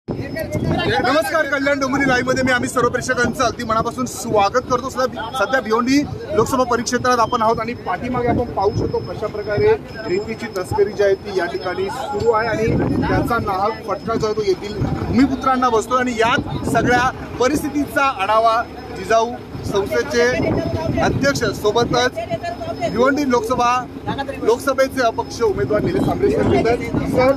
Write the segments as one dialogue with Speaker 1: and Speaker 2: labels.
Speaker 1: नमस्कार, कल्याण डोंबिवली लाईव्ह मध्ये मी आम्ही सर्व प्रेक्षकांचं अगदी मनापासून स्वागत करतो। सध्या भिवंडी लोकसभा परिक्षेत्रात आपण आहोत आणि पाठीमागे आपण पाहू शकतो कशा प्रकारे रेतीची तस्करी जी आहे ती या ठिकाणी सुरू आहे आणि त्याचा नाहक फटका जो आहे तो येथील भूमिपुत्रांना बसतो। आणि यात सगळ्या परिस्थितीचा आढावा जिजाऊ संस्थेचे अध्यक्ष सोबतच भिवंडी लोकसभेचे अपक्ष उमेदवार निलेश आंबेडकर घेतात। सर,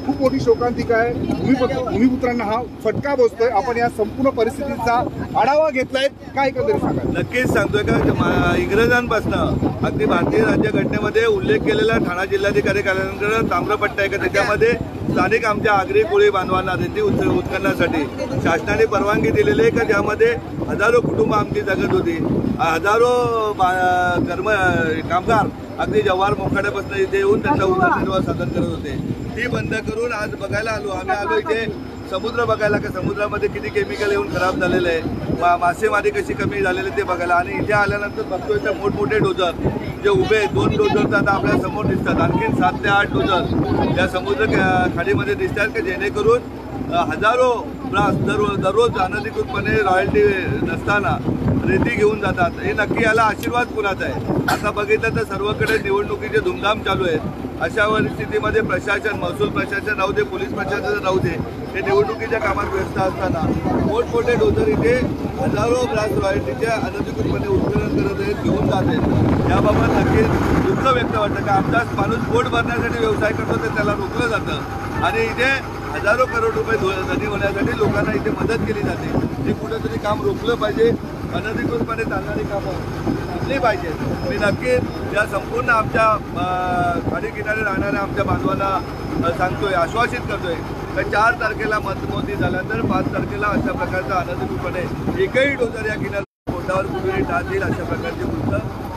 Speaker 1: खूप मोठी शोकांतिका आहे, भूमिपुत्रांना हा फटका बसतोय। आपण या संपूर्ण परिस्थितीचा आढावा घेतलाय, काय एकंदरीत सांगा?
Speaker 2: नक्कीच सांगतोय का इंग्रजांपासून अगदी भारतीय राज्यघटनेमध्ये उल्लेख केलेला ठाणा जिल्हाधिकारी कार्यालयानंतर ताम्रपट्टा आहे का त्याच्यामध्ये स्थानिक आमच्या आगरी कोळी बांधवांना रेती उत्खननासाठी शासनाने परवानगी दिलेली आहे का ज्यामध्ये हजारो कुटुंब आमची जगत होती, हजारो कामगार अगदी जव्हार मोखाड्यापासून इथे येऊन त्यांचा उदरनिर्वाह साधन करत होते। ती बंद करून आज बघायला आम्ही आलो इथे समुद्र बघायला का समुद्रामध्ये किती केमिकल येऊन खराब झालेलं आहे, मासेमारी कशी कमी झालेली ते बघायला। आणि इथे आल्यानंतर बघतोय तर मोठमोठे डोजर जे उभे 2 डोजर आता आपल्या समोर दिसतात, आणखी 7 ते 8 डोजर या समुद्र खाडीमध्ये दिसतात की जेणेकरून हजारो ब्रास दररोज अनधिकृतपणे रॉयल्टी नसताना रेती घेऊन जातात। हे नक्की याला आशीर्वाद कुणाचा आहे? आता बघितलं तर सर्वकडे निवडणुकीचे धुमधाम चालू आहेत। अशा परिस्थितीमध्ये प्रशासन, महसूल प्रशासन राहू दे, पोलीस प्रशासन राहू दे, हे निवडणुकीच्या कामात व्यस्त असताना मोठमोठे डोजर इथे हजारो ब्रास रॉयल्टीच्या अनधिकृतपणे उत्खनन करत आहेत, घेऊन जात आहेत। याबाबत नक्कीच दुःख व्यक्त वाटतं का आमचाच माणूस पोट भरण्यासाठी व्यवसाय करतो तर त्याला रोखलं जातं आणि इथे हजारो करोड रुपये धनी होण्यासाठी लोकांना इथे मदत केली जाते। हे कुठेतरी काम रोखलं पाहिजे, अनधिकृतपणे चालणारी कामं थांबली पाहिजेत। मी नक्कीच या संपूर्ण आमच्या खाडी किनारे राहणाऱ्या आमच्या बांधवांना सांगतोय, आश्वासित करतोय तर 4 तारखेला मतमोजणी झाल्यानंतर 5 तारखेला अशा प्रकारचा अनधिकृतपणे एकही डोजर या किनाऱ्यावर पोटावर कुठेही टाच येईल अशा प्रकारची गोष्ट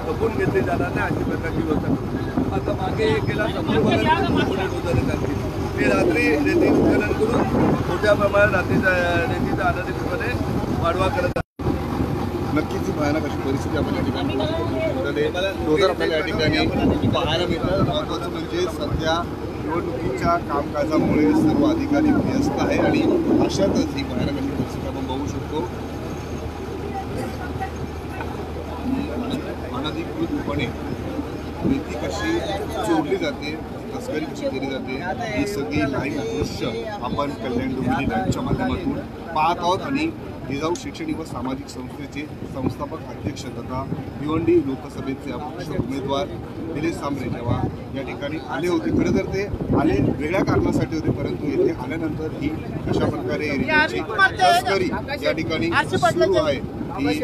Speaker 2: जपून घेतली जाणार नाही, अशी प्रकारची व्यवस्था करू। आता मागे केला मोठे डोजर येतात ते रात्री रेती उत्खनन करून मोठ्या प्रमाणात रेतीचा अनधिकृतपणे वाढवा करत आहे।
Speaker 1: नक्कीच ही भयानक अशी परिस्थिती आपण या ठिकाणी डोजर आपल्याला या ठिकाणी पाहायला मिळतात। महत्त्वाचं म्हणजे सध्या निवडणुकीच्या कामकाजामुळे सर्व अधिकारी व्यस्त आहे आणि अशातच ही भयानक अशी परिस्थिती आपण बघू शकतो। अनधिकृतपणे रेती कशी चोरली जाते, तस्करी कशी केली जाते, ही सगळी लाईव्ह दृश्य आपण कल्याण डोंबिवली लाईव्हच्या माध्यमातून पाहत आहोत। आणि जिजाऊ शैक्षणिक व सामाजिक संस्थेचे संस्थापक अध्यक्ष तथा भिवंडी लोकसभेचे अपक्ष उमेदवार निलेश आंबेडकर जेव्हा या ठिकाणी आले होते, खरं तर ते आले वेगळ्या कारणासाठी होते, परंतु येथे आल्यानंतर ही कशा प्रकारे रेतीची तस्करी या ठिकाणी सुरू आहे ही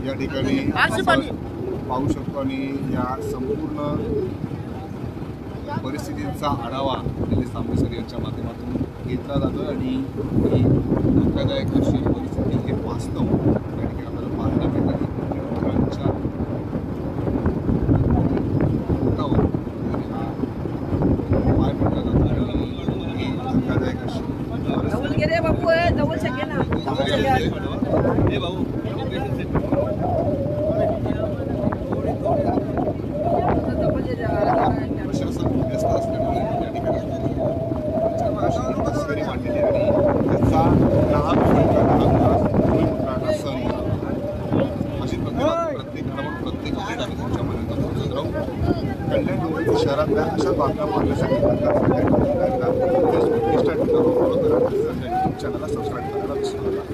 Speaker 1: या ठिकाणी पाहू शकतो। आणि या संपूर्ण परिस्थितीचा आढावा निलेश आंबेडकर यांच्या माध्यमातून घेतला जातो आणि ही धोकादायक अशी परिस्थिती हे वास्तव या ठिकाणी आपल्याला पाहायला मिळतात। मुख्यमंत्र्यांच्या पोटावर हा पाय पडला जातो आणि ही धोकादायक अशी प्रशासन व्यस्त असल्यामुळे या ठिकाणी तस्करी वाढलेली आणि त्याचा नाहक फटका सहन करावा अशी प्रत्येक अपडेट आम्ही तुमच्या पर्यंत पोहोचत राहू। कल्याण डोंबिवली शहरातल्या अशा बातम्या पाहण्यासाठी फेसबुक, इंस्टाग्राम फॉलो करा, चॅनलला सबस्क्राईब करायला विसरू नका।